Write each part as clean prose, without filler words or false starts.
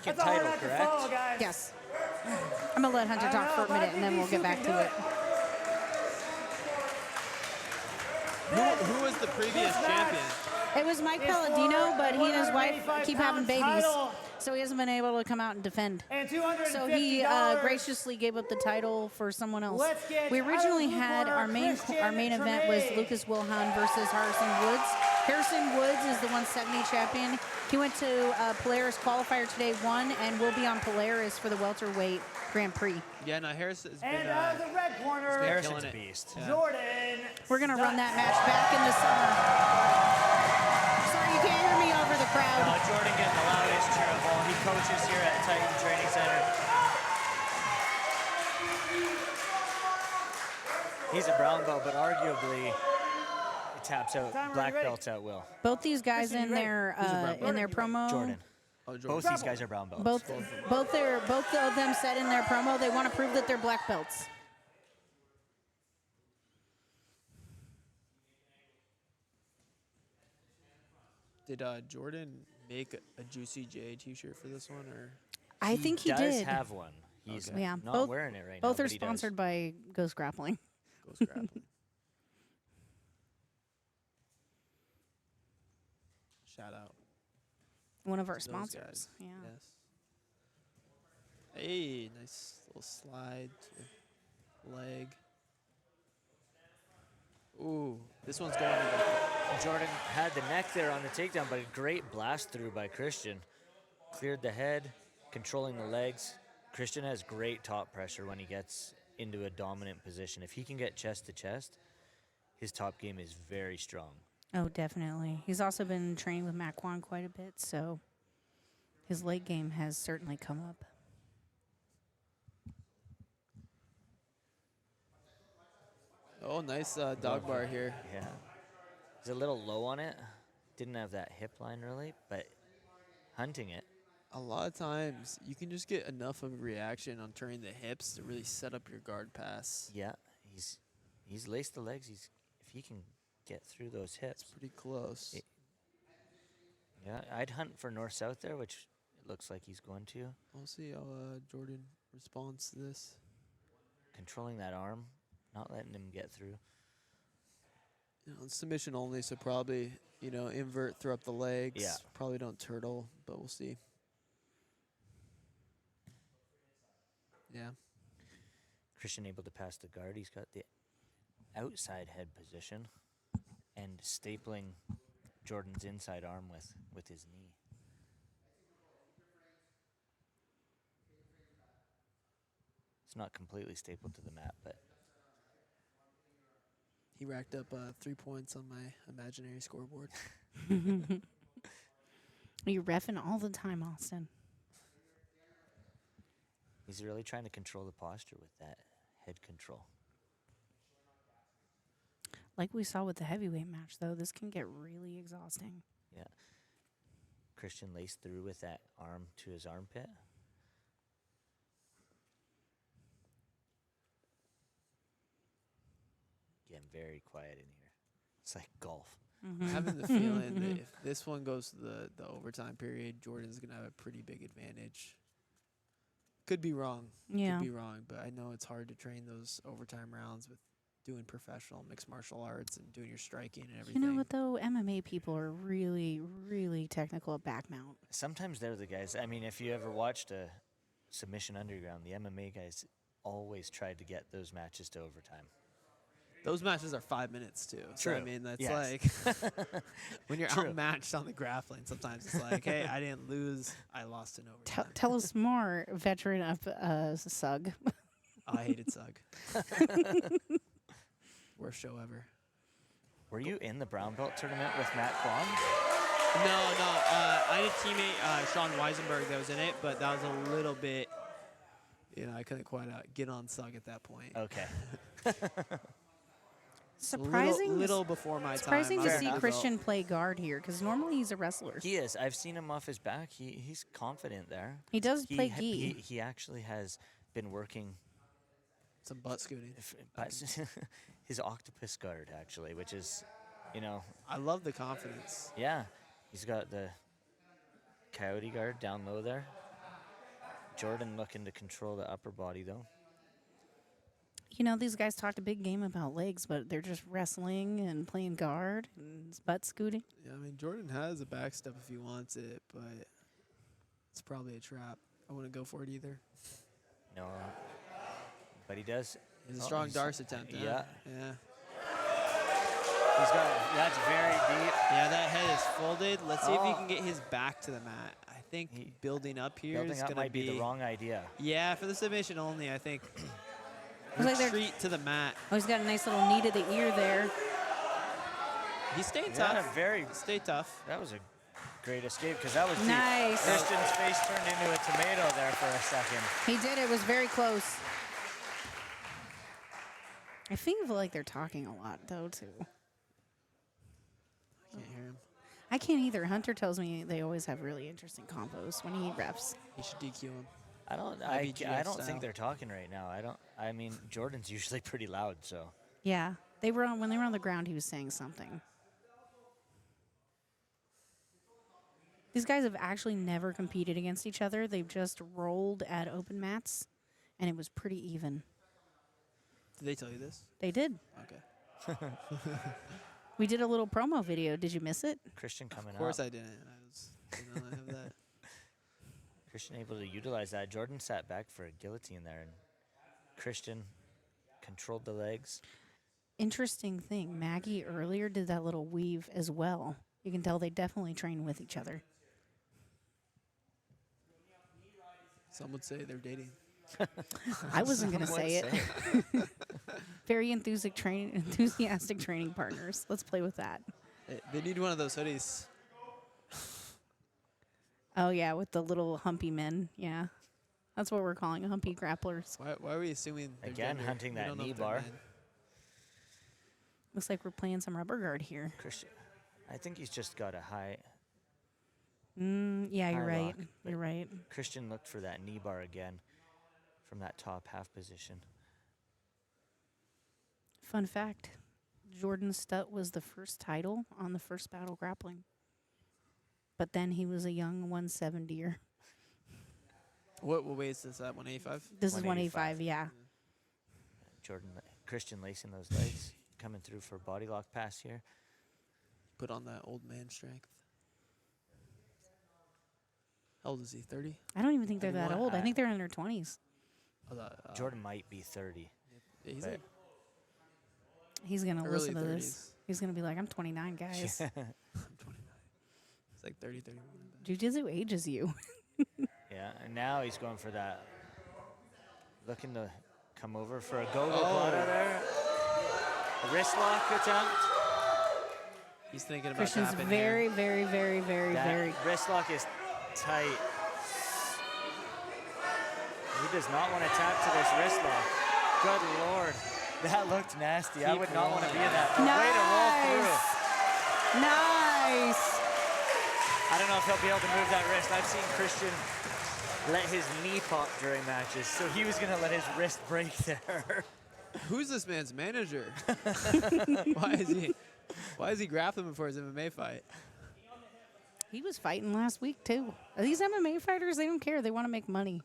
vacant title, correct? Yes. I'm going to let Hunter talk for a minute, and then we'll get back to it. Who was the previous champion? It was Mike Palladino, but he and his wife keep having babies, so he hasn't been able to come out and defend. So he graciously gave up the title for someone else. We originally had our main event was Lucas Wilhelm versus Harrison Woods. Harrison Woods is the 170 champion. He went to Polaris qualifier today, won, and will be on Polaris for the welterweight Grand Prix. Yeah, no, Harris has been. And out of the red corner, Harrison's a beast. Yeah. Jordan. We're going to run that match back in the summer. Sorry, you can't hear me over the crowd. Jordan getting the loudest cheer of all. He coaches here at Titan Training Center. He's a brown belt, but arguably he taps out black belts at will. Both these guys in their promo. Jordan. Oh, Jordan. Both these guys are brown belts. Both of them said in their promo they want to prove that they're black belts. Did Jordan make a Juicy J t-shirt for this one, or? I think he does did. have one. He's not wearing it right now. Both are sponsored by Ghost Grappling. Ghost Grappling. Shout out. One of our to those sponsors. guys. Yeah. Yes. Hey, nice little slide to leg. Ooh, this one's going to the... Jordan had the neck there on the takedown, but a great blast through by Christian. Cleared the head, controlling the legs. Christian has great top pressure when he gets into a dominant position. If he can get chest to chest, his top game is very strong. Oh, definitely. He's also been training with Matt Kwan quite a bit, so his leg game has certainly come up. Oh, nice dog bar here. Yeah. He's a little low on it. Didn't have that hip line really, but hunting it. A lot of times, you can just get enough of a reaction on turning the hips to really set up your guard pass. Yeah, he's laced the legs. If he can get through those hips. It's pretty close. Yeah, I'd hunt for north-south there, which it looks like he's going to. We'll see how Jordan responds to this. Controlling that arm, not letting him get through. You know, submission only, so probably, invert, throw up the legs. Yeah. Probably don't turtle, but we'll see. Yeah. Christian able to pass the guard. He's got the outside head position and stapling Jordan's inside arm with his knee. It's not completely stapled to the mat, but He racked up 3 points on my imaginary scoreboard. You're reffing all the time, Austin. he's really trying to control the posture with that head control. Like we saw with the heavyweight match, though, this can get really exhausting. Yeah. Christian laced through with that arm to his armpit. Getting very quiet in here. It's like golf. I'm having the feeling that if this one goes to the overtime period, Jordan's going to have a pretty big advantage. Could be wrong. Yeah. Could be wrong, but I know it's hard to train those overtime rounds with doing professional mixed martial arts and doing your striking and everything. You know what, though? MMA people are really, really technical at back mount. Sometimes they're the guys. I mean, if you ever watched a Submission Underground, the MMA guys always tried to get those matches to overtime. Those matches are 5 minutes, too. So, I True. mean, that's Yes. like when you're True. outmatched on the grappling, sometimes it's like, hey, I didn't lose. I lost in overtime. Tell us more, veteran of SUG. I hated Sug. Worst show ever. Were you in the brown belt tournament with Matt Kwan? No. I had a teammate, Sean Weisenberg, that was in it, but that was a little bit, I couldn't quite get on Sug at that point. Okay. Surprising. Little before my surprising time. to see Christian play guard here, because normally he's a wrestler. He is. I've seen him off his back. He's confident there. He does play gi. He actually has been working Some butt scooting. his octopus guard, actually, which is, I love the confidence. yeah. He's got the coyote guard down low there. Jordan looking to control the upper body, though. You know, these guys talked a big game about legs, but they're just wrestling and playing guard and butt scooting. Yeah, I mean, Jordan has a back step if he wants it, but it's probably a trap. I wouldn't go for it either. No. But he does. It's a strong darce attempt. Yeah. Yeah. He's got, that's very deep. Yeah, that head is folded. Let's see if he can get his back to the mat. I think building up here Building is up going to might be the wrong idea. Yeah, for the submission only, I think. Like Retreat to the mat. Oh, he's got a nice little knee to the ear there. He's staying Yeah, tough. Stay tough. That was a great escape because that was deep. Nice. Christian's face turned into a tomato there for a second. He did. It was very close. I feel like they're talking a lot, though, too. I can't hear him. I can't either. Hunter tells me they always have really interesting combos when he reps. He should DQ him. I don't style. think they're talking right now. I mean, Jordan's usually pretty loud, so. Yeah. When they were on the ground, he was saying something. These guys have actually never competed against each other. They've just rolled at open mats, and it was pretty even. Did they tell you this? They did. Okay. We did a little promo video. Did you miss it? Christian coming up. Of course I didn't. Didn't have that. Christian able to utilize that. Jordan sat back for a guillotine there, and Christian controlled the legs. Interesting thing. Maggie earlier did that little weave as well. You can tell they definitely train with each other. Some would say they're dating. I wasn't going to say it. Very enthusiastic training partners. Let's play with that. They need one of those hoodies. Oh, yeah, with the little humpy men. Yeah. That's what we're calling humpy grapplers. Why are we assuming they're Again, gender? hunting We that don't know knee if they're bar. men. Looks like we're playing some rubber guard here. Christian, I think he's just got a high. Yeah, you're High right. lock, but- You're right. Christian looked for that knee bar again from that top half position. Fun fact, Jordan Stutt was the first title on the first Battle Grappling. But then he was a young 170er. What weight is this at? 185? This is 185. 185, yeah. Christian lacing those legs, coming through for a body lock pass here. Put on that old man strength. How old is he? 30? I don't even think they're that 31? old. I think they're in their 20s. Jordan might be 30. Yeah, he's but- like He's going to early listen to 30s. this. He's going to be like, I'm 29, guys. I'm 29. It's like 30, 31. Jiu-Jitsu ages you. Yeah, and now he's going for that. Looking to come over for a go-go there. A wrist lock attempt. He's thinking about Christian's tapping very, here. very, very, very, That very. wrist lock is tight. He does not want to tap to this wrist lock. Good Lord. That looked nasty. I Keep would not want to be in rolling. that. Way to roll through. Nice. I don't know if he'll be able to move that wrist. I've seen Christian let his knee pop during matches, so he was going to let his wrist break there. Who's this man's manager? Why is he grappling before his MMA fight? He was fighting last week, too. These MMA fighters, they don't care. They want to make money.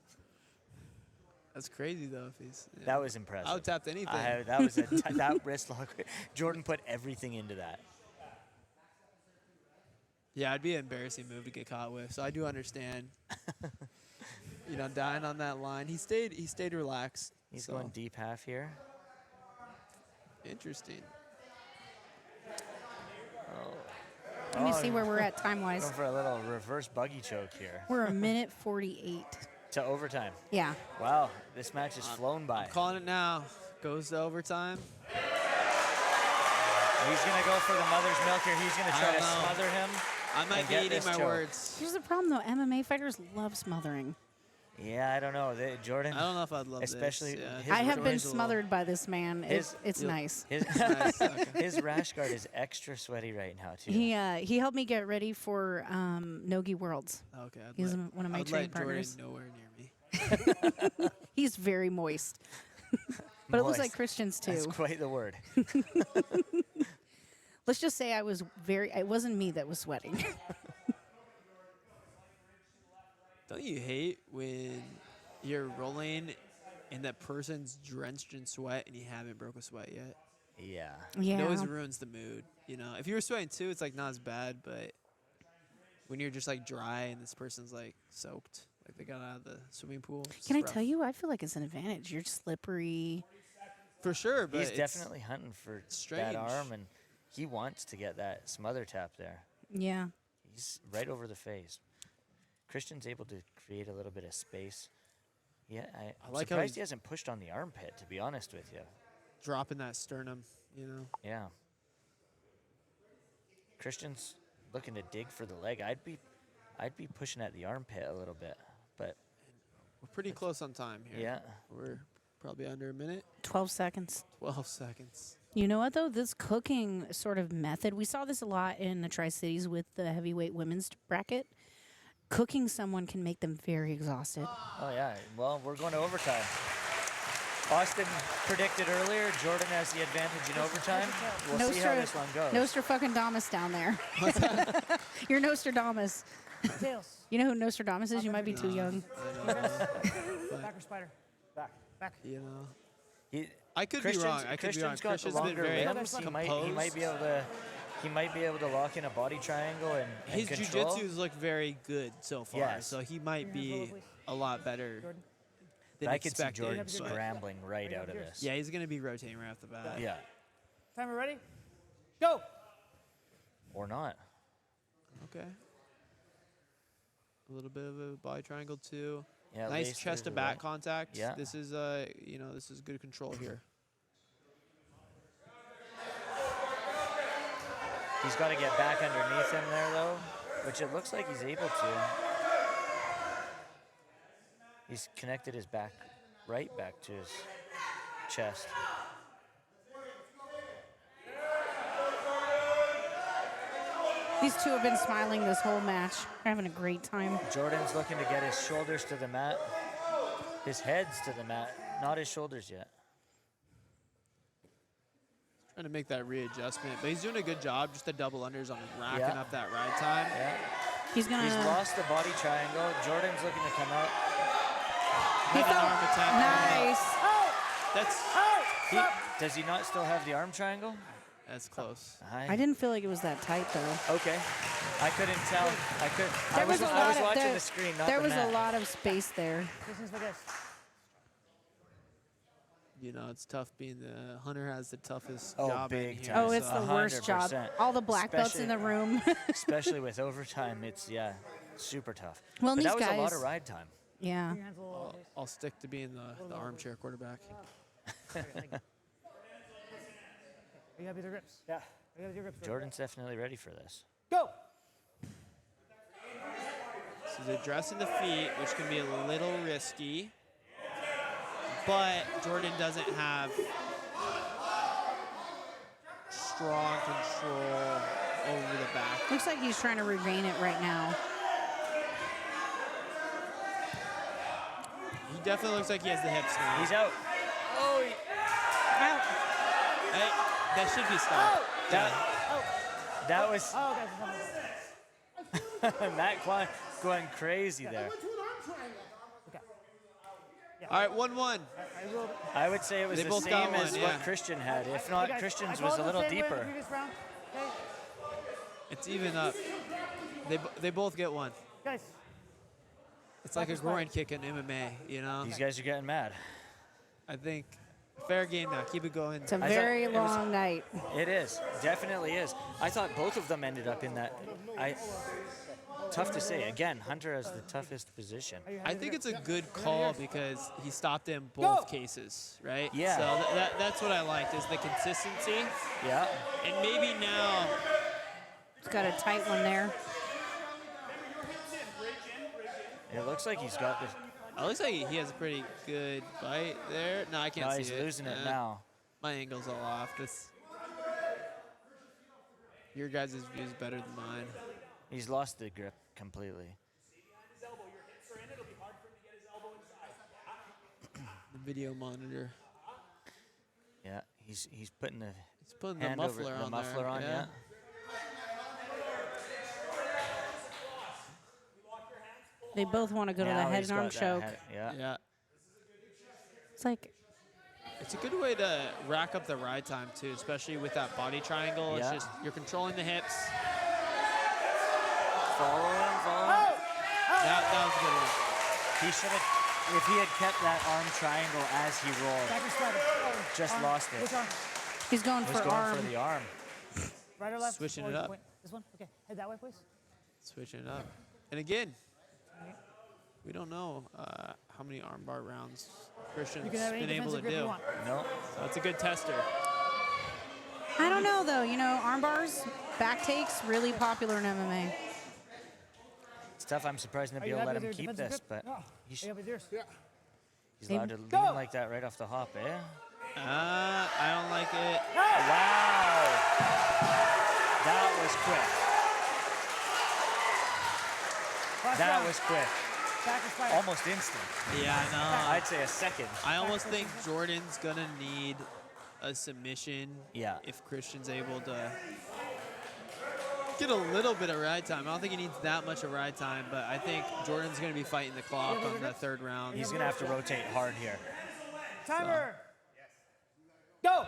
That's crazy though. If he's That was impressive. I would tap anything. That was that wrist lock. Jordan put everything into that. Yeah, it'd be an embarrassing move to get caught with. So I do understand. Dying on that line. He stayed relaxed. He's so. going deep half here. Interesting. Let me see where we're at time-wise. Going for a little reverse buggy choke here. We're a minute 48. To overtime. Yeah. Wow, this match has flown by. I'm calling it now. Goes to overtime. He's going to go for the mother's milk here. He's going to try to don't know. smother him. I might and be get eating this my choke. words. Here's the problem, though. MMA fighters love smothering. Yeah, I don't know. Jordan. I don't know if I'd love especially this. Yeah. his I have been Jordan's a little- smothered by this man. It's Yep. nice. His, Nice, okay. his rash guard is extra sweaty right now, too. He helped me get ready for Nogi Worlds. Okay. He's one of my training partners. Jordan nowhere near me. He's very moist. But it looks like Moist. Christian's too. That's quite the word. Let's just say it wasn't me that was sweating. Don't you hate when you're rolling and that person's drenched in sweat and you haven't broke a sweat yet. Yeah. Yeah. It always ruins the mood, you know. If you were sweating too, it's like not as bad, but when you're just like dry and this person's like soaked, like they got out of the swimming pool. it's Can I rough. tell you? I feel like it's an advantage. You're slippery. For sure, but He's it's definitely hunting for strange. that arm, and he wants to get that smother tap there. Yeah. He's right over the face. Christian's able to create a little bit of space. Yeah, I'm like how surprised he he's- hasn't pushed on the armpit, to be honest with you. dropping that sternum, you know. Yeah. Christian's looking to dig for the leg. I'd be pushing at the armpit a little bit, but We're pretty close on time here. yeah. We're probably under a minute, 12 seconds. 12 seconds. You know what, though? This cooking sort of method, we saw this a lot in the Tri-Cities with the heavyweight women's bracket. Cooking someone can make them very exhausted. Oh yeah. Well, we're going to overtime. Austin predicted earlier Jordan has the advantage in overtime. We'll see how this one goes. Nostradamus down there. You're Nostradamus. Tails. You know who Nostradamus is? You might be too young. Back or spider? Back. Back. You know, He, I could be wrong. I could be wrong. Christian's got the Christian's been longer very limbs. He composed. might be able to lock in a body triangle and His control. jiu-jitsu's look very good so far, Yes. so he might be a lot better Jordan. than I could see expected. Jordan but- scrambling right out of this. Yeah, he's gonna be rotating right off the bat. Yeah. Timer ready? Go. Or not. Okay. A little bit of a body triangle too. Yeah. Nice lace chest through to the back right. contact. Yeah. This is you know, this is good control here. He's got to get back underneath him there, though, which it looks like he's able to. He's connected his back, right back to his chest. These two have been smiling this whole match. They're having a great time. Jordan's looking to get his shoulders to the mat, his head's to the mat, not his shoulders yet. Trying to make that readjustment, but he's doing a good job. Just the double unders on racking Yeah. up that ride time. Yeah. He's gonna. He's lost the body triangle. Jordan's looking to come out. He Had an fell- arm attack. Nice. That's Does he not still have the arm triangle? that's close. I didn't feel like it was that tight though. Okay. I couldn't tell. I There was was a lot of watching there, the screen, not there the was mat. a lot of space there. Distance like this. You know, it's tough being the hunter has the toughest Oh, job in big here. time. Oh, it's the worst job. 100%. All the black belts in the room. Especially with overtime, it's super tough. Well, but these that was a lot guys- of ride time. Yeah. Your hands a little. I'll stick to being the armchair quarterback. Are you happy with your grips? Yeah. Are you happy with your grips? Jordan's definitely ready for this. Go. So he's addressing the feet, which can be a little risky. But Jordan doesn't have strong control over the back. Looks like he's trying to regain it right now. He definitely looks like he has the hips now. He's out. Oh, Out. Hey, that should be stopped. that was Oh, okay. Matt Klein going crazy there. Okay. All right, 1-1. I will. I would say it was They the both same got as one, what yeah. Christian had. If Hey, not, guys, Christian's I was called a it little the same way in the deeper. previous round. Okay. It's even up. They both get one. Guys. It's like a groin kick in MMA, you know? These guys are getting mad. I think fair game now. Keep it going. It's a thought very it was- long night. It is. Definitely is. I thought both of them ended up in that. Tough to say. Again, Hunter has the toughest position. I think it's a good call because he stopped in both cases, right? Yeah. So that's what I liked is the consistency. Yeah. And maybe now, It's got a tight one there. It looks like he's got the. it looks like he has a pretty good bite there. No, I can't No, see he's it. losing it Uh, now. My angle's all off. Your guys' view is better than mine. He's lost the grip completely. The video monitor. Yeah, he's putting the He's putting the hand muffler over on the muffler there. on. Yeah. They both want to go to the Now head he's and arm got that choke. head- Yeah. Yeah. It's like, It's a good way to rack up the ride time too, especially with that body triangle. It's Yeah. just you're controlling the hips. Follow him, follow him. That was a good one. He should have, if he had kept that arm triangle as he rolled, Back or spider. just Arm. lost it. Which arm? he's going He was for going arm. for the arm. Right or left? Switching Or it you up. point- This one? Okay. Head that way, please. Switching it up. And again, we don't know how many armbar rounds Christian's You can have any been able to defensive grip you do. want. No. So that's a good tester. I don't know, though. You know, arm bars, back takes, really popular in MMA. It's tough. I'm surprised Are Nabil you let happy him with your keep defensive this, grip? but No. he's, Are you happy with yours? Yeah. he's allowed to Go! lean like that right off the hop, eh? I don't like it. Wow. That was quick. Last That round. was quick. Back or spider. Almost instant. Yeah, I know. I'd say a second. I almost think Jordan's gonna need a submission. Yeah. If Christian's able to get a little bit of ride time. I don't think he needs that much of ride time, but I think Jordan's gonna be fighting the clock on the third round. He's going to have to rotate hard here. Timer. Go.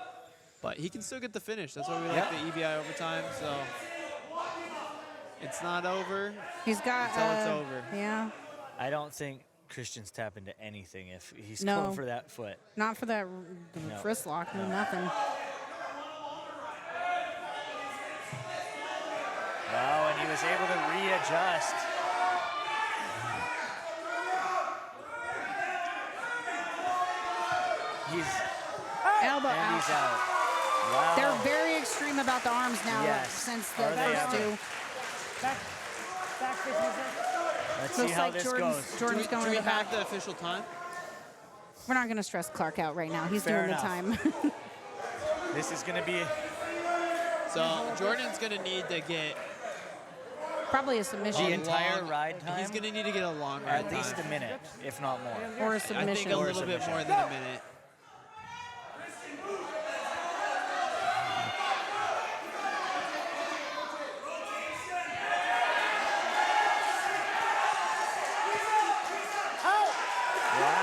But he can still get the finish. That's why we like the EBI overtime. So it's not over. He's got. Until it's over. Yeah, I don't think Christian's tap into anything if he's No. going for that foot. not for that No. wrist lock, nothing. Wow, and he was able to readjust. He's Elbow and out. he's out. Wow. They're very extreme about the arms now Yes. since the Are they first ever? two. Back. Back facing the center. Let's see Looks how like this Jordan's goes. Jordan's do going we to the back. have the official time? We're not going to stress Clark out right now. He's Fair doing enough. the time. This is going to be So Jordan's gonna need to get Probably a submission. The entire long- ride time? He's gonna need to get a long ride at least time. a minute, if not more. Or a I submission. think a Or a little bit submission. more than a minute.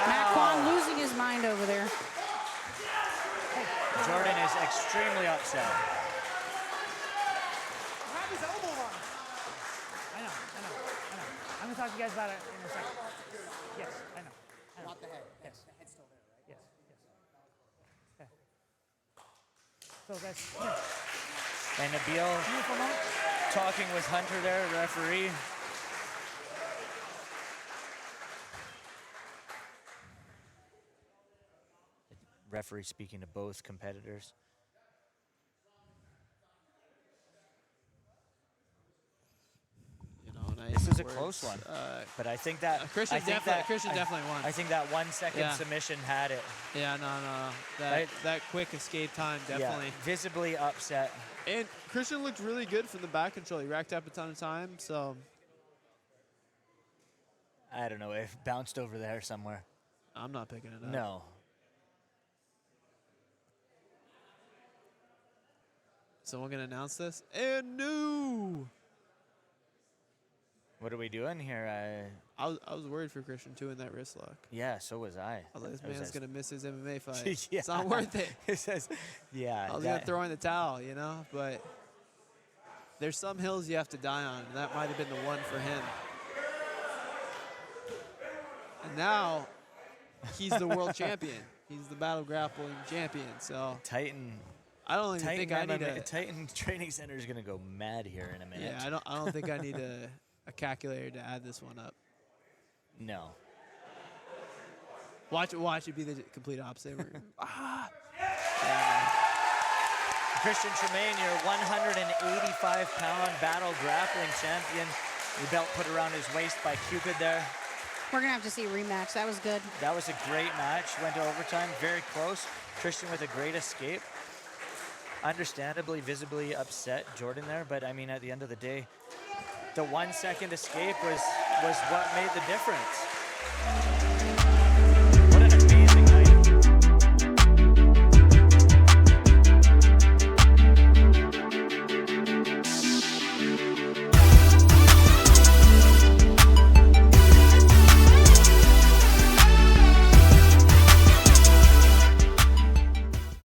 Matt Kwan losing his mind over there. Jordan is extremely upset. Grab his elbow on. I know. I'm gonna talk to you guys about it in a second. Yes, I know. Not the head. Yes. The head's still there, right? Yes. Okay. So guys, come here. And Nabil Come here for a moment. talking with Hunter there, referee. Referee speaking to both competitors. You know, and I This use was a words, close one. But I think that Christian I think definitely won. I think that 1 second Yeah. submission had it. Yeah, no. Right. That quick escape time definitely. Yeah, visibly upset. And Christian looked really good from the back control. He racked up a ton of time, so I don't know, it bounced over there somewhere. I'm not picking it up. No. Someone gonna announce this? And no. What are we doing here? I was worried for Christian too in that wrist lock. Yeah, so was I. I was like, this I was man's as- gonna miss his MMA fight. Yeah. It's not worth it. It says, yeah. I was gonna throw in the towel, you know, but there's some hills you have to die on, and that might have been the one for him. And now he's the world champion. He's the BattleGrappling champion. So Titan. I don't even think I need MMA a Titan Training Center is gonna go mad here in a minute. yeah. I don't think I need a calculator to add this one up. No. Watch it be the complete opposite. Christian Tremaybe, your 185-pound battle grappling champion. The belt put around his waist by Cupid there. We're going to have to see a rematch. That was good. That was a great match. Went to overtime, very close. Christian with a great escape. Understandably, visibly upset Jordan there, but I mean, at the end of the day, the 1 second escape was what made the difference.